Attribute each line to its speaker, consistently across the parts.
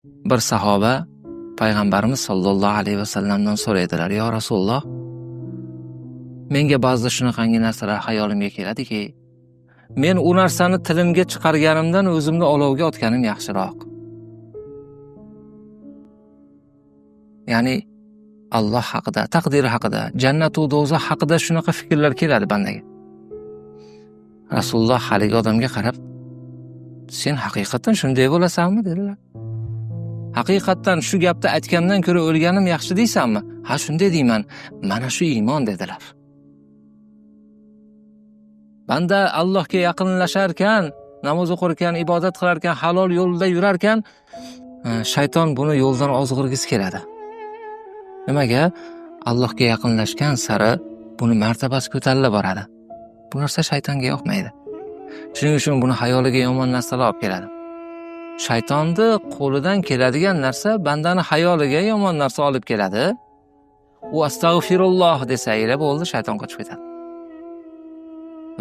Speaker 1: Bir sahoba payg'ambarimiz sollallohu alayhi vasallamdan so'raydilar: "Ya Rasululloh, menga ba'zida shunaqangi narsalar hayolimga keladiki, men u narsani tilimga chiqarganimdan o'zimni olovga otganim yaxshiroq." Ya'ni Alloh haqida, taqdiri haqida, jannat va do'zax haqida shunaqa fikrlar keladi bandaga. Rasululloh haligi odamga qarab, "Sen haqiqatan shunday bo'lasanmi?" dedilar. "Haqiqatan shu gapni aytgandan ko'ra o'lganim yaxshi deysanmi?" "Ha, shunday deyman. Mana shu iymon" dedilar. Banda Allohga yaqinlasharkan, namoz o'qirkan, ibodat qilarkan, halol yo'lda yurarkan, shayton buni yo'ldan ozg'irgisi keladi. Nimaga? Allohga yaqinlashgan sari buni martabasi ko'tarilib boradi. Bu narsa shaytonga yoqmaydi. Shuning uchun buni hayoliga yomon narsalar olib keladi. Shaytonni qo'lidan keladigan narsa bandani hayoliga yomon narsa olib keladi. U astag'firulloh desanglar bo'ldi, shayton qochib ketadi.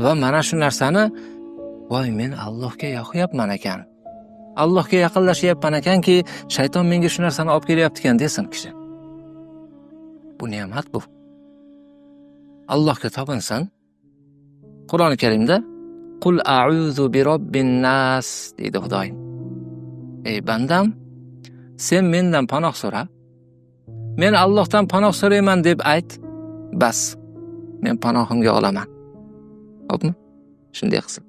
Speaker 1: Va mana shu narsani, voy men Allohga yoqyapman ekan. Allohga yaqinlashyapman ekanki, shayton menga shu narsani olib kelyapti ekan desin kishi. Bu ne'mat bu. Allohga topinsin. Qur'oni Karimda "Qul a'udhu bi robbin nas" deydi Xudoyim. Ey bandam, sen mendan panoh so'ra. Men Allohdan panoh so'rayman deb ayt. Bas. Men panohimga olaman. Xo'pmi? Shunday qilsin.